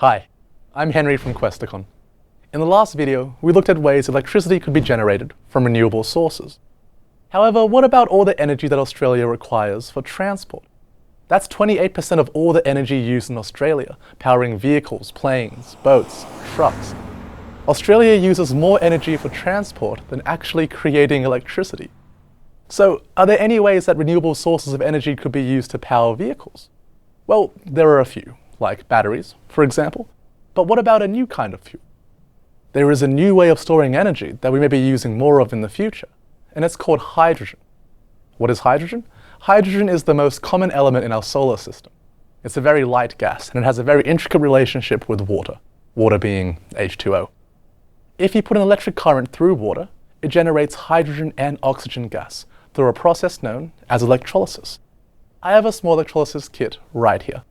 Hi, I'm Henry from Questacon. In the last video, we looked at ways electricity could be generated from renewable sources. However, what about all the energy that Australia requires for transport? That's 28% of all the energy used in Australia, powering vehicles, planes, boats, trucks. Australia uses more energy for transport than actually creating electricity. So, are there any ways that renewable sources of energy could be used to power vehicles? Well, there are a few, like batteries, for example. But what about a new kind of fuel? There is a new way of storing energy that we may be using more of in the future, and it's called hydrogen. What is hydrogen? Hydrogen is the most common element in our solar system. It's a very light gas, and it has a very intricate relationship with water, water being H2O. If you put an electric current through water, it generates hydrogen and oxygen gas through a process known as electrolysis. I have a small electrolysis kit right here.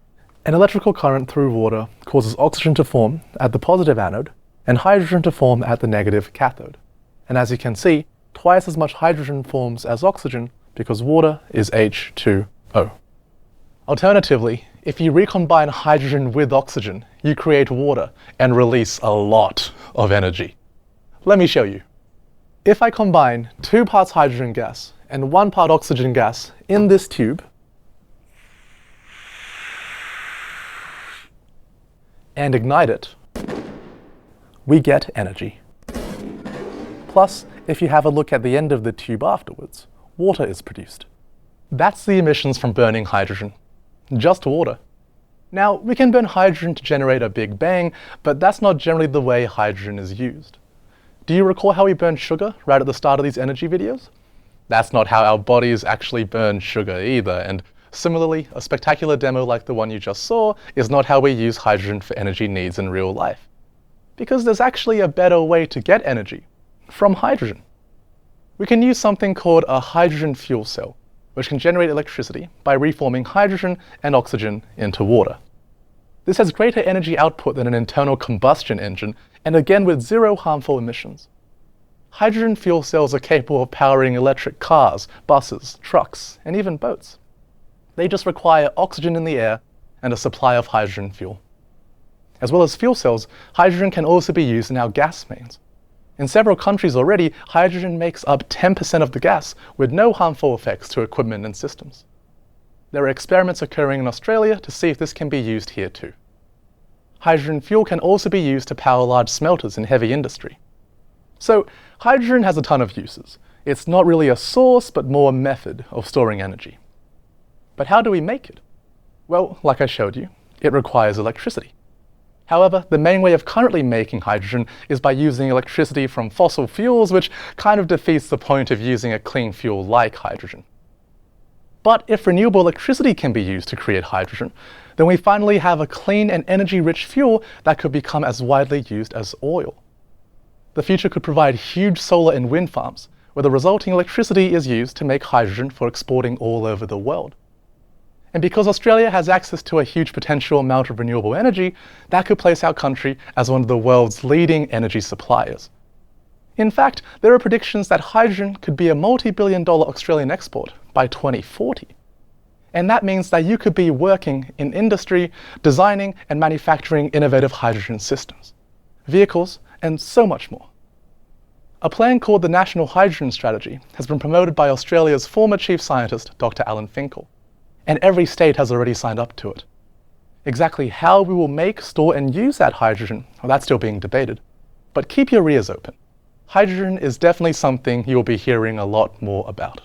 An electrical current through water causes oxygen to form at the positive anode and hydrogen to form at the negative cathode. And as you can see, twice as much hydrogen forms as oxygen because water is H2O. Alternatively, if you recombine hydrogen with oxygen, you create water and release a lot of energy. Let me show you. If I combine 2 parts hydrogen gas and 1 part oxygen gas in this tube, and ignite it, we get energy. Plus, if you have a look at the end of the tube afterwards, water is produced. That's the emissions from burning hydrogen. Just water. Now, we can burn hydrogen to generate a big bang, but that's not generally the way hydrogen is used. Do you recall how we burned sugar right at the start of these energy videos? That's not how our bodies actually burn sugar either, and similarly, a spectacular demo like the one you just saw is not how we use hydrogen for energy needs in real life. Because there's actually a better way to get energy from hydrogen. We can use something called a hydrogen fuel cell, which can generate electricity by reforming hydrogen and oxygen into water. This has greater energy output than an internal combustion engine, and again with zero harmful emissions. Hydrogen fuel cells are capable of powering electric cars, buses, trucks, and even boats. They just require oxygen in the air and a supply of hydrogen fuel. As well as fuel cells, hydrogen can also be used in our gas mains. In several countries already, hydrogen makes up 10% of the gas with no harmful effects to equipment and systems. There are experiments occurring in Australia to see if this can be used here too. Hydrogen fuel can also be used to power large smelters in heavy industry. So, hydrogen has a ton of uses. It's not really a source, but more a method of storing energy. But how do we make it? Well, like I showed you, it requires electricity. However, the main way of currently making hydrogen is by using electricity from fossil fuels, which kind of defeats the point of using a clean fuel like hydrogen. But if renewable electricity can be used to create hydrogen, then we finally have a clean and energy-rich fuel that could become as widely used as oil. The future could provide huge solar and wind farms, where the resulting electricity is used to make hydrogen for exporting all over the world. And because Australia has access to a huge potential amount of renewable energy, that could place our country as one of the world's leading energy suppliers. In fact, there are predictions that hydrogen could be a multi-billion-dollar Australian export by 2040. And that means that you could be working in industry, designing and manufacturing innovative hydrogen systems, vehicles, and so much more. A plan called the National Hydrogen Strategy has been promoted by Australia's former chief scientist, Dr. Alan Finkel. And every state has already signed up to it. Exactly how we will make, store, and use that hydrogen, well, that's still being debated. But keep your ears open. Hydrogen is definitely something you'll be hearing a lot more about.